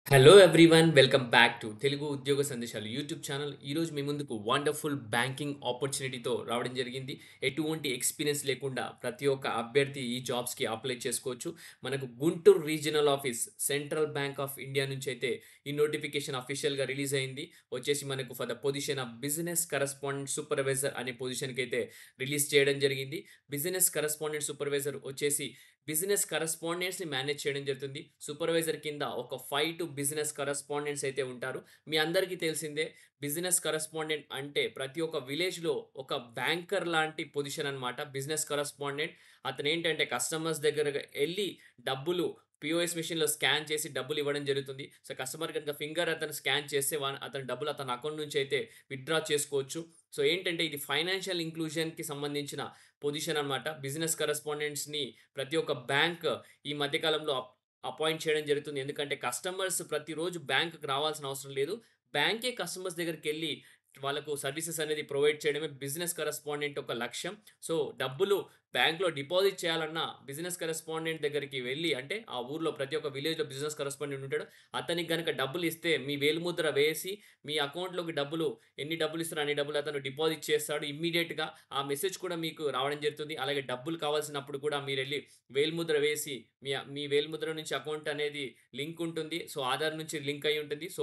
Hello everyone welcome back to Telugu ఉద్యోగ సందేశాలు YouTube channel. ఈరోజు మీ ముందుకు వండర్ఫుల్ బ్యాంకింగ్ ఆపర్చునిటీతో రావడం జరిగింది. ఎటువంటి ఎక్స్పీరియన్స్ లేకుండా ప్రతి ఒక్క అభ్యర్థి ఈ జాబ్స్కి అప్లై చేసుకోవచ్చు. మనకు Guntur regional office central bank of India నుంచి అయితే ఈ నోటిఫికేషన్ అఫీషియల్గా రిలీజ్ అయింది. వచ్చేసి మనకు for the position of business correspondent supervisor అనే పొజిషన్కి అయితే రిలీజ్ చేయడం జరిగింది. బిజినెస్ కరస్పాండెంట్ సూపర్వైజర్ వచ్చేసి బిజినెస్ కరస్పాండెంట్స్‌ని మేనేజ్ చేయడం జరుగుతుంది. సూపర్వైజర్ కింద ఒక 5 బిజినెస్ కరస్పాండెంట్స్ అయితే ఉంటారు. మీ అందరికీ తెలిసిందే బిజినెస్ కరస్పాండెంట్ అంటే ప్రతి ఒక్క విలేజ్‌లో ఒక బ్యాంకర్ లాంటి పొజిషన్ అన్నమాట. బిజినెస్ కరస్పాండెంట్ అతనేంటంటే కస్టమర్స్ దగ్గరకి ఎళ్లి డబ్బులు పీఓఎస్ మెషిన్‌లో స్కాన్ చేసి డబ్బులు ఇవ్వడం జరుగుతుంది. సో, కస్టమర్ గనుక ఫింగర్ అతను స్కాన్ చేస్తే అతని డబ్బులు అతని అకౌంట్ నుంచి అయితే విత్‌డ్రా చేసుకోవచ్చు. సో, ఏంటంటే ఇది ఫైనాన్షియల్ ఇంక్లూజన్‌కి సంబంధించిన పొజిషన్ అన్నమాట. బిజినెస్ కరస్పాండెంట్స్‌ని ప్రతి ఒక్క బ్యాంక్ ఈ మధ్య కాలంలో అపాయింట్ చేయడం జరుగుతుంది. ఎందుకంటే కస్టమర్స్ ప్రతిరోజు బ్యాంక్‌కి రావాల్సిన అవసరం లేదు. బ్యాంకే కస్టమర్స్ దగ్గరికెళ్ళి వాళ్ళకు సర్వీసెస్ అనేది ప్రొవైడ్ చేయడమే బిజినెస్ కరస్పాండెంట్ ఒక లక్ష్యం. సో, డబ్బులు బ్యాంక్‌లో డిపాజిట్ చేయాలన్నా బిజినెస్ కరస్పాండెంట్ దగ్గరికి వెళ్లి అంటే ఆ ఊర్లో ప్రతి ఒక్క విలేజ్‌లో బిజినెస్ కరస్పాండెంట్ ఉంటాడు. అతనికి గనక డబ్బులు ఇస్తే మీ వేలిముద్ర వేసి మీ అకౌంట్‌లోకి ఎన్ని డబ్బులు ఇస్తారో అన్ని డబ్బులు అతను డిపాజిట్ చేస్తాడు. ఇమ్మీడియేట్‌గా ఆ మెసేజ్ కూడా మీకు రావడం జరుగుతుంది. అలాగే డబ్బులు కావాల్సినప్పుడు కూడా మీరెళ్లి వేలిముద్ర వేసి మీ వేలిముద్ర నుంచి అకౌంట్ అనేది లింక్ ఉంటుంది. సో, ఆధార్ నుంచి లింక్ అయ్యి ఉంటుంది. సో,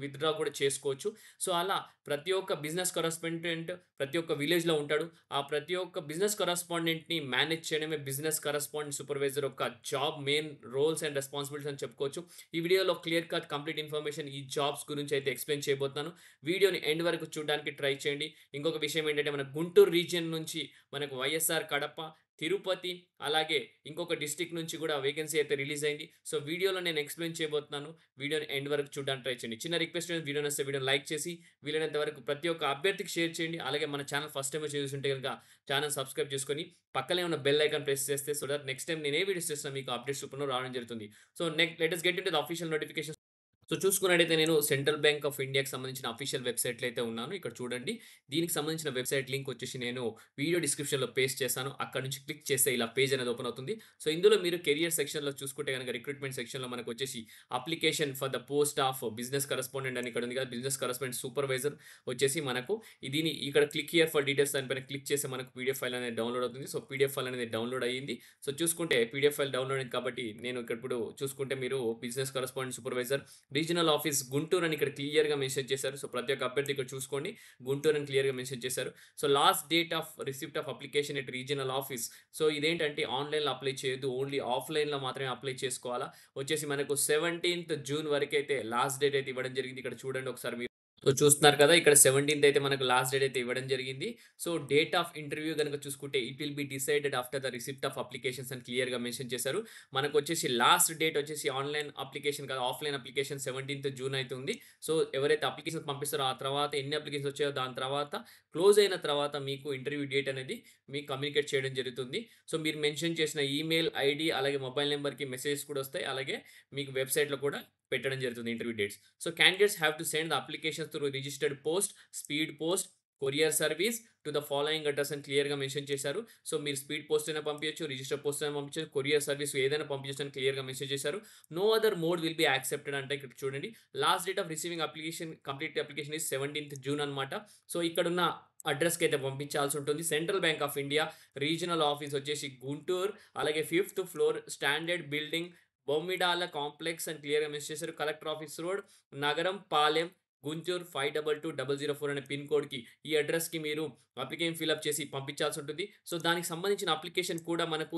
విత్‌డ్రా కూడా చేసుకోవచ్చు. సో, అలా ప్రతి ఒక్క బిజినెస్ కరస్పాండెంట్ ప్రతి ఒక్క విలేజ్‌లో ఉంటాడు. ఆ ప్రతి ఒక్క బిజినెస్ కరస్పాండెంట్‌ని మేనేజ్ చేయడమే బిజినెస్ కరస్పాండెంట్ సూపర్వైజర్ యొక్క job main roles and responsibilities అని చెప్పుకోవచ్చు. ఈ వీడియోలో క్లియర్ కట్ కంప్లీట్ ఇన్ఫర్మేషన్ ఈ జాబ్స్ గురించి అయితే ఎక్స్‌ప్లెయిన్ చేయబోతున్నాను. వీడియోని ఎండ్ వరకు చూడడానికి ట్రై చేయండి. ఇంకొక విషయం ఏంటంటే మన గుంటూరు రీజియన్ నుంచి మనకు వైఎస్ఆర్ కడప, తిరుపతి అలాగే ఇంకొక డిస్ట్రిక్ట్ నుంచి కూడా వేకెన్సీ అయితే రిలీజ్ అయింది. సో, వీడియోలో నేను ఎక్స్‌ప్లెయిన్ చేయబోతున్నాను. వీడియోని ఎండ్ వరకు చూడడానికి ట్రై చేయండి. చిన్న రిక్వెస్ట్ వీడియో నచ్చితే వీడియోని లైక్ చేసి వీలైనంత వరకు ప్రతి ఒక్క అభ్యర్థికి షేర్ చేయండి. అలాగే మన ఛానల్ ఫస్ట్ టైమే చూస్తుంటే గనుక ఛానల్ సబ్స్క్రైబ్ చేసుకొని పక్కనే ఉన్న బెల్ ఐకాన్ ప్రెస్ చేస్తే సో దట్ నెక్స్ట్ టైమ్ నేను ఏ వీడియోస్ చేసినా మీకు అప్డేట్స్ రూపంలో రావడం జరుగుతుంది. So, let us get into the official notifications. So, చూసుకున్నట్టయితే నేను సెంట్రల్ బ్యాంక్ ఆఫ్ ఇండియాకి సంబంధించిన అఫీషియల్ వెబ్‌సైట్‌లో అయితే ఉన్నాను. ఇక్కడ చూడండి. దీనికి సంబంధించిన వెబ్‌సైట్ లింక్ వచ్చేసి నేను వీడియో డిస్క్రిప్షన్‌లో పేస్ట్ చేశాను. అక్కడి నుంచి క్లిక్ చేస్తే ఇలా పేజ్ అనేది ఓపెన్ అవుతుంది. సో, ఇందులో మీరు కెరియర్ సెక్షన్‌లో చూసుకుంటే గనుక రిక్రూట్‌మెంట్ సెక్షన్‌లో మనకొచ్చేసి application for the post of business correspondent అని ఇక్కడ ఉంది కదా! బిజినెస్ కరెస్పాండెంట్ సూపర్వైజర్ వచ్చేసి మనకు దీని ఇక్కడ క్లిక్ హియర్ ఫర్ డీటెయిల్స్ దానిపైన క్లిక్ చేస్తే మనకు పీడీఎఫ్ ఫైల్ అనేది డౌన్‌లోడ్ అవుతుంది. సో, పీడీఎఫ్ ఫైల్ అనేది డౌన్‌లోడ్ అయ్యింది. సో, చూసుకుంటే పీడీఎఫ్ ఫైల్ డౌన్‌లోడ్ అయింది కాబట్టి నేను ఇక్కడ ఇప్పుడు చూసుకుంటే మీరు business correspondent supervisor regional office Guntur అని ఇక్కడ క్లియర్‌గా మెన్షన్ చేశారు. సో, ప్రతి ఒక్క అభ్యర్థి ఇక్కడ చూసుకోండి. గుంటూరు అని క్లియర్‌గా మెన్షన్ చేశారు. So, last date of receipt of application at regional office. So, ఇదేంటంటే ఆన్‌లైన్‌లో అప్లై చేయొద్దు. ఓన్లీ ఆఫ్‌లైన్‌లో మాత్రమే అప్లై చేసుకోవాలా. వచ్చేసి మనకు 17థ్ జూన్ వరకైతే లాస్ట్ డేట్ అయితే ఇవ్వడం జరిగింది. ఇక్కడ చూడండి ఒకసారి మీరు. సో, చూస్తున్నారు కదా! ఇక్కడ 17థ్ అయితే మనకు లాస్ట్ డేట్ అయితే ఇవ్వడం జరిగింది. సో, డేట్ ఆఫ్ ఇంటర్వ్యూ గనుక చూసుకుంటే it will be decided after the receipt of applications అని క్లియర్‌గా మెన్షన్ చేశారు. మనకొచ్చేసి లాస్ట్ డేట్ వచ్చేసి ఆన్‌లైన్ అప్లికేషన్ కాదు. ఆఫ్‌లైన్ అప్లికేషన్ 17థ్ జూన్ అయితే ఉంది. సో, ఎవరైతే అప్లికేషన్స్ పంపిస్తారో ఆ తర్వాత ఎన్ని అప్లికేషన్స్ వచ్చాయో దాని తర్వాత క్లోజ్ అయిన తర్వాత మీకు ఇంటర్వ్యూ డేట్ అనేది మీకు కమ్యూనికేట్ చేయడం జరుగుతుంది. సో, మీరు మెన్షన్ చేసిన ఈమెయిల్ ఐడీ అలాగే మొబైల్ నంబర్‌కి మెసేజెస్ కూడా వస్తాయి. అలాగే మీకు వెబ్‌సైట్‌లో కూడా పెట్టడం జరుగుతుంది interview dates. So, candidates have to send the applications through registered post, speed post, courier service to the following address అని క్లియర్‌గా మెన్షన్ చేశారు. సో, మీరు స్పీడ్ పోస్ట్ అయినా పంపించొచ్చు, రిజిస్టర్ పోస్ట్ అయినా పంపించొచ్చు, కొరియర్ సర్వీస్ ఏదైనా పంపించొచ్చు అని క్లియర్‌గా మెన్షన్ చేశారు. No other mode will be accepted అంటే ఇక్కడ చూడండి. Last date of receiving application complete application is 17థ్ జూన్ అన్నమాట. సో, ఇక్కడున్న అడ్రెస్‌కి అయితే పంపించాల్సి ఉంటుంది. Central bank of India regional office వచ్చేసి గుంటూరు అలాగే fifth floor standard building Bommidala complex అని క్లియర్‌గా మెన్షన్ చేశారు. కలెక్టర్ ఆఫీస్ రోడ్, నగరం, పాలెం, గుంటూరు 522004 అనే పిన్ కోడ్‌కి ఈ అడ్రెస్‌కి మీరు అప్లికేషన్ ఫిలప్ చేసి పంపించాల్సి ఉంటుంది. సో, దానికి సంబంధించిన అప్లికేషన్ కూడా మనకు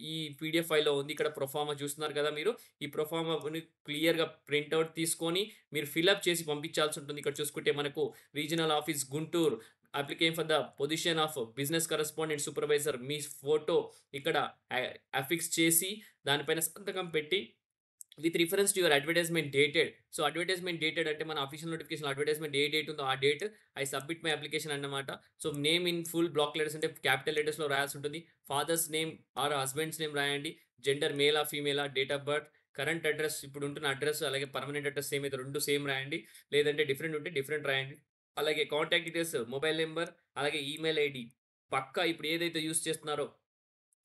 ఈ పీడీఎఫ్ ఫైల్‌లో ఉంది. ఇక్కడ ప్రొఫార్మా చూస్తున్నారు కదా మీరు. ఈ ప్రొఫార్మాని క్లియర్‌గా ప్రింట్ ఔట్ తీసుకొని మీరు ఫిలప్ చేసి పంపించాల్సి ఉంటుంది. ఇక్కడ చూసుకుంటే మనకు regional office Guntur application for the position of business correspondent supervisor మీ ఫోటో ఇక్కడ అఫిక్స్ చేసి దానిపైన సంతకం పెట్టి with reference to your advertisement dated. So, advertisement dated అంటే మన అఫీషియల్ నోటిఫికేషన్ అడ్వర్టైజ్మెంట్ ఏ డేట్ ఉందో ఆ date I submit my application అన్నమాట. So, name in full block letters అంటే క్యాపిటల్ లెటర్స్‌లో రాయాల్సి ఉంటుంది. Father's name or husband's name రాయండి. జెండర్ మేలా, ఫీమేలా, date of birth, current address ఇప్పుడు ఉంటున్న అడ్రెస్ అలాగే పర్మనెంట్ అడ్రెస్ సేమ్ అయితే 2 సేమ్ రాయండి. లేదంటే డిఫరెంట్ ఉంటే డిఫరెంట్ రాయండి. అలాగే కాంటాక్ట్ డీటెయిల్స్ మొబైల్ నంబర్ అలాగే ఈమెయిల్ ఐడీ పక్కా ఇప్పుడు ఏదైతే యూజ్ చేస్తున్నారో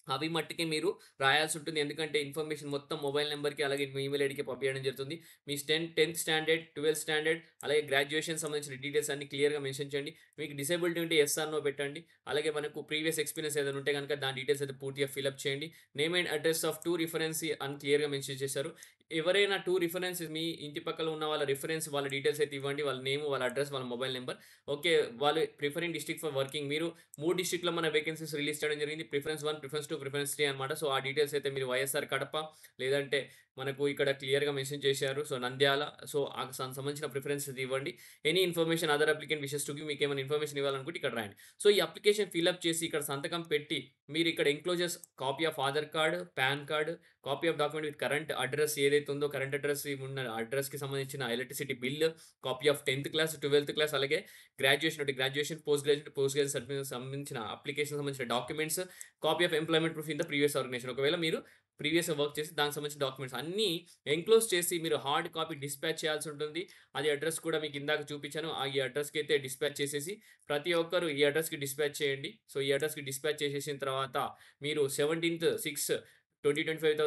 అవి మట్టుకే మీరు రాయాల్సుంటుంది. ఎందుకంటే ఇన్ఫర్మేషన్ మొత్తం మొబైల్ నంబర్‌కి అలాగే మీ ఈమెయిల్ ఐడీకి పంపియడం జరుగుతుంది. మీ 10థ్ స్టాండర్డ్, 12థ్ స్టాండర్డ్ అలాగే గ్రాడ్యుయేషన్ సంబంధించిన డీటెయిల్స్ అన్నీ క్లియర్‌గా మెన్షన్ చేయండి. మీకు డిసేబిలిటీ ఉంటే యెస్ ఆర్ నో పెట్టండి. అలాగే మనకు ప్రీవియస్ ఎక్స్‌పీరియన్స్ ఏదైనా ఉంటే గనుక దాని డీటెయిల్స్ అయితే పూర్తిగా ఫిలప్ చేయండి. Name and address of 2 reference అని క్లియర్‌గా మెన్షన్ చేశారు. ఎవరైనా 2 రిఫరెన్స్ మీ ఇంటి పక్కల ఉన్న వాళ్ళ రిఫరెన్స్ వాళ్ళ డీటెయిల్స్ అయితే ఇవ్వండి. వాళ్ళ నేమ్, వాళ్ళ అడ్రెస్, వాళ్ళ మొబైల్ నంబర్. ఓకే. వాళ్ళు ప్రిఫరింగ్ డిస్ట్రిక్ట్ ఫర్ వర్కింగ్ మీరు 3 డిస్ట్రిక్ట్‌లో మన వేకెన్సీస్ రిలీజ్ చేయడం జరిగింది. ప్రిఫరెన్స్ 1, ప్రిఫరెన్స్ 2, ప్రిఫరెన్స్ 3 అనమాట. సో, ఆ డీటెయిల్స్ అయితే మీరు వైఎస్ఆర్ కడప లేదంటే మనకు ఇక్కడ క్లియర్‌గా మెన్షన్ చేశారు. సో, నంద్యాల సో, ఆ సంబంధించిన ప్రిఫరెన్సెస్ ఇవ్వండి. Any information other applicant wishes to give మీకేమైనా ఇన్ఫర్మేషన్ ఇవ్వాలనుకుంటే ఇక్కడ రాయండి. సో, ఈ అప్లికేషన్ ఫిలప్ చేసి ఇక్కడ సంతకం పెట్టి మీరు ఇక్కడ enclosures copy of Aadhaar card, PAN card, copy of document with current address ఏదైతే ఉందో కరెంట్ అడ్రెస్ ఉన్న అడ్రెస్‌కి సంబంధించిన ఎలక్ట్రిసిటీ బిల్, కాపీ ఆఫ్ 10థ్ క్లాస్, 12థ్ క్లాస్ అలాగే గ్రాడ్యుయేషన్ ఉంటే గ్రాడ్యుయేషన్, పోస్ట్ గ్రాడ్యుయేషన్ సర్టిఫికేట్ సంబంధించిన అప్లికేషన్ సంబంధించిన documents, copy of employment proof in the previous organisation. ఒకవేళ మీరు ప్రీవియస్‌గా వర్క్ చేసి దానికి సంబంధించిన డాక్యుమెంట్స్ అన్నీ ఎన్‌క్లోజ్ చేసి మీరు హార్డ్ కాపీ డిస్పాచ్ చేయాల్సి ఉంటుంది. అది అడ్రెస్ కూడా మీకు ఇందాక చూపించాను. ఈ అడ్రెస్‌కి అయితే డిస్పాచ్ చేసేసి ప్రతి ఒక్కరు ఈ అడ్రెస్‌కి డిస్పాచ్ చేయండి. సో, ఈ అడ్రెస్‌కి డిస్పాచ్ చేసేసిన తర్వాత మీరు 17/6/2025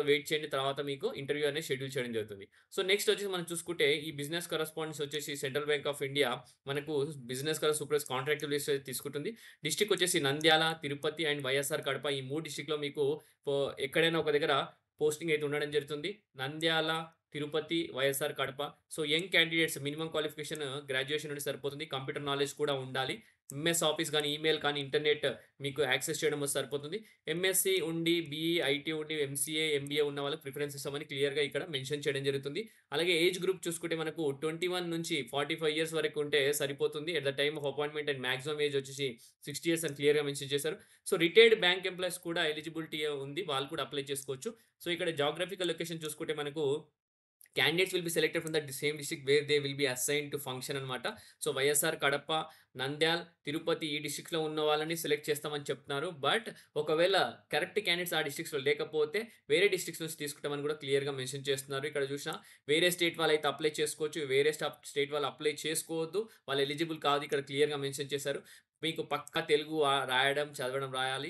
వెయిట్ చేయండి. తర్వాత మీకు ఇంటర్వ్యూ అనేది షెడ్యూల్ చేయడం జరుగుతుంది. సో, నెక్స్ట్ వచ్చేసి మనం చూసుకుంటే ఈ బిజినెస్ కరెస్పాండెన్స్ వచ్చేసి సెంట్రల్ బ్యాంక్ ఆఫ్ ఇండియా మనకు బిజినెస్ సూపర్వైజర్ కాంట్రాక్ట్ లిస్ట్ అయితే తీసుకుంటుంది. డిస్ట్రిక్ట్ వచ్చేసి నంద్యాల, తిరుపతి అండ్ వైఎస్ఆర్ కడప ఈ 3 డిస్ట్రిక్ట్‌లో మీకు పో ఎక్కడైనా ఒక దగ్గర పోస్టింగ్ అయితే ఉండడం జరుగుతుంది. Nandyal, Tirupati, YSR Kadapa. So, young candidates minimum qualification graduation నుండి సరిపోతుంది. కంప్యూటర్ నాలెడ్జ్ కూడా ఉండాలి. ఎంఎస్ ఆఫీస్ గాని, ఈమెయిల్ కానీ, ఇంటర్నెట్ మీకు యాక్సెస్ చేయడం వస్తే సరిపోతుంది. ఎంఎస్‌సి ఉండి, బీఈ, ఐటీ ఉండి, ఎంసీఏ, ఎంబీఏ ఉన్న వాళ్ళకి ప్రిఫరెన్స్ ఇస్తామని క్లియర్‌గా ఇక్కడ మెన్షన్ చేయడం జరుగుతుంది. అలాగే ఏజ్ గ్రూప్ చూసుకుంటే మనకు 21 నుంచి 45 ఇయర్స్ వరకు ఉంటే సరిపోతుంది. At the time of appointment and maximum age వచ్చేసి 60 ఇయర్స్ అని క్లియర్‌గా మెన్షన్ చేశారు. సో, రిటైర్డ్ బ్యాంక్ ఎంప్లాయీస్ కూడా ఎలిజిబిలిటీ ఉంది. వాళ్ళు కూడా అప్లై చేసుకోవచ్చు. సో, ఇక్కడ జియోగ్రాఫికల్ లొకేషన్ చూసుకుంటే మనకు candidates will be selected from the same district where they will be assigned to function అనమాట. సో, వైఎస్ఆర్ కడప, నంద్యాల్, తిరుపతి ఈ డిస్ట్రిక్ట్స్‌లో ఉన్న వాళ్ళని సెలెక్ట్ చేస్తామని చెప్తున్నారు. బట్ ఒకవేళ కరెక్ట్ క్యాండిడేట్స్ ఆ డిస్ట్రిక్ట్స్‌లో లేకపోతే వేరే డిస్ట్రిక్ట్స్ నుంచి తీసుకుంటామని కూడా క్లియర్‌గా మెన్షన్ చేస్తున్నారు. ఇక్కడ చూసినా వేరే స్టేట్ వాళ్ళైతే అప్లై చేసుకోవచ్చు. వేరే స్టేట్ వాళ్ళు అప్లై చేసుకోవద్దు. వాళ్ళు ఎలిజిబుల్ కాదు. ఇక్కడ క్లియర్‌గా మెన్షన్ చేశారు. మీకు పక్కా తెలుగు రాయడం, చదవడం రావాలి.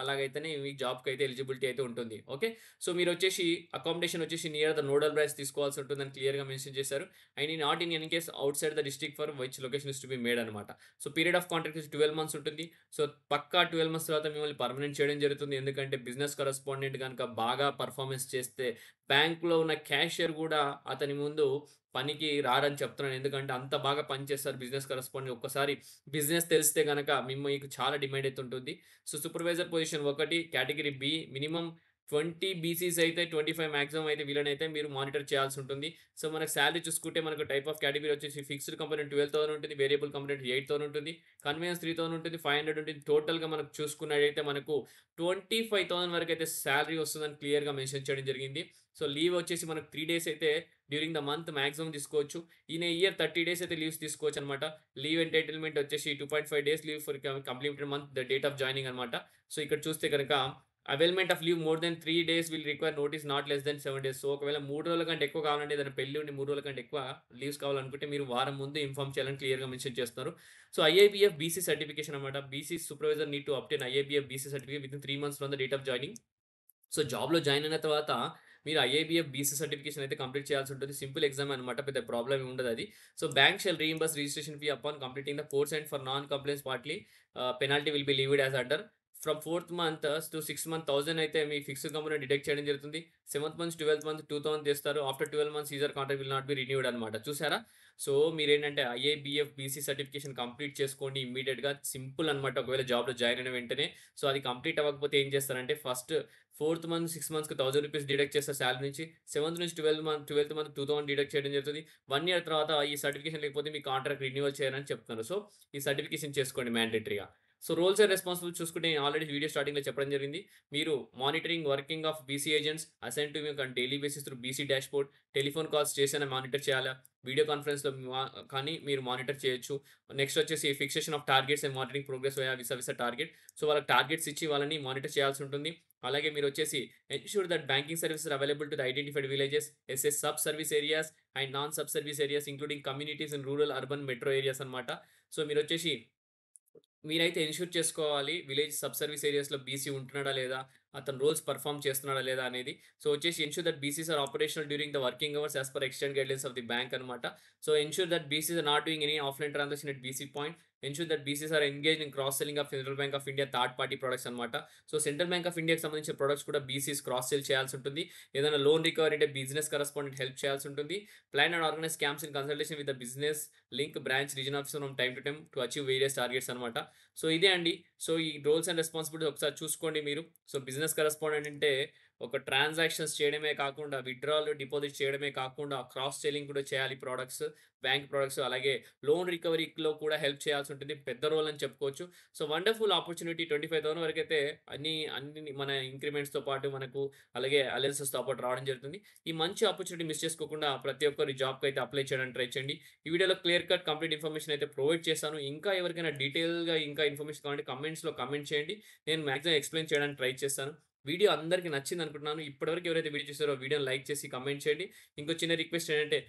అలాగైతేనే మీ జాబ్‌కైతే ఎలిజిబిలిటీ అయితే ఉంటుంది. ఓకే. సో, మీరొచ్చేసి అకామిడేషన్ వచ్చేసి నియర్ ద నోడల్ బ్రాంచ్ తీసుకోవాల్సి ఉంటుందని క్లియర్‌గా మెన్షన్ చేశారు. And not in any case outside the district for which location is to be made అనమాట. సో, పీరియడ్ ఆఫ్ కాంట్రాక్ట్ వచ్చి 12 మంత్స్ ఉంటుంది. సో, పక్కా 12 మంత్స్ తర్వాత మిమ్మల్ని పర్మనెంట్ చేయడం జరుగుతుంది. ఎందుకంటే బిజినెస్ కరెస్పాండెంట్ గనుక బాగా పెర్ఫార్మన్స్ చేస్తే బ్యాంక్‌లో ఉన్న క్యాషియర్ గూడా అతని ముందు పనికి రారని చెప్తున్నాను. ఎందుకంటే అంత బాగా పనిచేస్తారు బిజినెస్ కరెస్పాండెంట్. ఒక్కసారి బిజినెస్ తెలిస్తే గనక మీకు చాలా డిమాండ్ అయితే ఉంటుంది. So, supervisor position 1 category B minimum 20 BCs అయితే 25 మాక్సిమం అయితే వీళ్ళనైతే మీరు మానిటర్ చేయాల్సి ఉంటుంది. సో, మనకు సాలరీ చూసుకుంటే మనకు టైప్ ఆఫ్ కేటగిరీ వచ్చేసి ఫిక్స్డ్ కంపోనెంట్ 12,000 ఉంటుంది. వేరియబుల్ కంపోనెంట్ 8,000 ఉంటుంది. కన్వీనియన్స్ 3,000 ఉంటుంది. 500 ఉంటుంది. టోటల్‌గా మనకు చూసుకున్నట్టయితే మనకు 25,000 వరకైతే సాలరీ వస్తుందని క్లియర్‌గా మెన్షన్ చేయడం జరిగింది. సో, లీవ్ వచ్చేసి మనకు 3 డేస్ అయితే డ్యూరింగ్ ద మంత్ మాక్సిమం తీసుకోవచ్చు. ఇన్ ఎ ఇయర్ 30 డేస్ అయితే లీవ్స్ తీసుకోవచ్చనమాట. లీవ్ ఎంటైటిల్‌మెంట్ వచ్చేసి 2.5 days leave for completed month the date of joining అనమాట. సో, ఇక్కడ చూస్తే గనక availment of leave more than 3 days will require notice not less than 7 days. So, ఒకవేళ 3 రోజుల కంటే ఎక్కువ కావాలంటే ఏదైనా పెళ్లి ఉండి 3 రోజుల కంటే ఎక్కువ లీవ్స్ కావాలనుకుంటే మీరు వారం ముందు ఇన్ఫార్మ్ చేయాలని క్లియర్‌గా మెన్షన్ చేస్తున్నారు. సో, ఐఐబీఎఫ్ బీసీ సర్టిఫికేషన్ అనమాట. BC supervisor need to obtain IIBF BC certificate within 3 months from the date of joining. So, జాబ్‌లో జాయిన్ అయిన తర్వాత మీరు ఐఐబీఎఫ్ బీసీ సర్టిఫికేషన్ అయితే కంప్లీట్ చేయాల్సి ఉంటుంది. సింపుల్ ఎగ్జామ్ అనమాట. పెద్ద ప్రాబ్లమ్ ఏమి ఉండదది. So, bank shall reimburse registration fee upon completing the course and for non compliance partly penalty will be levied as under. From 4థ్ మంత్ టు 6th మంత్ 1000 అయితే మీ fixed component deduct చేయడం జరుగుతుంది. 7th month, 12th month 2000 చేస్తారు. After 12 months సీజర్ contract will not be renewed అనమాట. చూసారా? So, మీరేంటంటే ఐఐబీఎఫ్ BC certification complete చేసుకోండి ఇమ్మీడియేట్‌గా. సింపుల్ అనమాట. ఒకవేళ జాబ్‌లో జాయిన్ అయిన వెంటనే. సో, అది కంప్లీట్ అవ్వకపోతే ఏం చేస్తారంటే ఫస్ట్ 4th మంత్, 6 మంత్స్‌కి ₹1000 డిడక్ట్ చేస్తారు సాలరీ నుంచి. 7th నుంచి 12th మంత్ 2000 డిడక్ట్ చేయడం జరుగుతుంది. 1 ఇయర్ తర్వాత ఈ సర్టిఫికేషన్ లేకపోతే మీ కాంట్రాక్ట్ రెన్యువల్ చేయరని చెప్తున్నారు. సో, ఈ సర్టిఫికేషన్ చేసుకోండి మ్యాండేటరీగా. సో, రోల్స్ అండ్ రెస్పాన్సిబిలిటీస్ చూసుకుంటే నేను ఆల్రెడీ వీడియో స్టార్టింగ్‌లో చెప్పడం జరిగింది. మీరు monitoring working of BC agents assigned to you on daily basis through BC dashboard. Telephone calls చేసైనా మానిటర్ చేయాలా? వీడియో కాన్ఫరెన్స్‌లో కానీ మీరు మానిటర్ చేయొచ్చు. నెక్స్ట్ వచ్చేసి fixation of targets and monitoring progress vis-a-vis target. So, వాళ్ళకి టార్గెట్స్ ఇచ్చి వాళ్ళని మానిటర్ చేయాల్సి ఉంటుంది. అలాగే మీరొచ్చేసి ensure that banking services are available to the identified villages, SS sub service areas and non sub service areas including communities in rural, urban, metro areas అన్నమాట. So, మీరైతే ensure చేసుకోవాలి. విలేజ్ సబ్ సర్వీస్ ఏరియాస్‌లో BC ఉంటున్నాడా లేదా? అతను roles perform చేస్తున్నాడా లేదా అనేది. సో, వచ్చేసి ensure that BCs are operational during the working hours as per extend guidelines of the bank అనమాట. So, ensure that BCs are not doing any offline transaction at BC point. Ensure that BCs are engaged in cross selling of Central bank of India third party products అనమాట. So, Central bank of ఇండియాకి సంబంధించిన products కూడా BCs cross sell చేయాల్సి ఉంటుంది. ఏదైనా loan recovery అంటే business correspondent help చేయాల్సి ఉంటుంది. Plan and organise camps in consultation with the business link branch reason officer from time to time to achieve various targets అనమాట. సో, ఇదే అండి. సో, ఈ రోల్స్ అండ్ రెస్పాన్సిబిలిటీస్ ఒకసారి చూసుకోండి మీరు. సో, బిజినెస్ కరెస్పాండెంట్ అంటే ఒక ట్రాన్సాక్షన్స్ చేయడమే కాకుండా, విత్‌డ్రాలు, డిపాజిట్ చేయడమే కాకుండా, క్రాస్ సెల్లింగ్ కూడా చేయాలి ప్రొడక్ట్స్, బ్యాంక్ ప్రొడక్ట్స్. అలాగే లోన్ రికవరీలో కూడా హెల్ప్ చేయాల్సి ఉంటుంది. పెద్ద రోల్ అని చెప్పుకోవచ్చు. సో, వండర్‌ఫుల్ ఆపర్చునిటీ 25,000 వరకైతే అన్ని మన ఇంక్రిమెంట్స్‌తో పాటు మనకు అలాగే అలవెన్సెస్‌తో పాటు రావడం జరుగుతుంది. ఈ మంచి ఆపర్చునిటీ మిస్ చేసుకోకుండా ప్రతి ఒక్కరు ఈ జాబ్‌కైతే అప్లై చేయడానికి ట్రై చేయండి. ఈ వీడియోలో క్లియర్ కట్ కంప్లీట్ ఇన్ఫర్మేషన్ అయితే ప్రొవైడ్ చేశాను. ఇంకా ఎవరికైనా డీటెయిల్‌గా ఇంకా ఇన్ఫర్మేషన్ కావాలంటే కామెంట్స్‌లో కామెంట్ చేయండి. నేను మాక్సిమం ఎక్స్‌ప్లెయిన్ చేయడానికి ట్రై చేస్తాను. వీడియో అందరికి నచ్చిందనుకుంటున్నాను. ఇప్పటివరకు ఎవరైతే వీడియో చూసారో వీడియోని లైక్ చేసి కామెంట్ చేయండి. ఇంకో చిన్న రిక్వెస్ట్ ఏంటంటే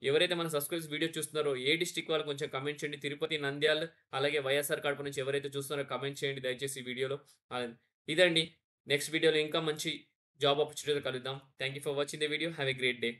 ఎవరైతే మన సబ్‌స్క్రైబర్స్ వీడియో చూస్తున్నారో ఏ డిస్ట్రిక్ట్ వాళ్ళు కొంచెం కామెంట్ చేయండి. తిరుపతి, నంద్యాల్ అలాగే వైఎస్ఆర్ కడప నుంచి ఎవరైతే చూస్తున్నారో కామెంట్ చేయండి దయచేసి ఈ వీడియోలో. ఆహ్, ఇదండి. నెక్స్ట్ వీడియోలో ఇంకా మంచి జాబ్ ఆపర్చునిటీతో కలుద్దాం. Thank you for watching the video. Have a great day.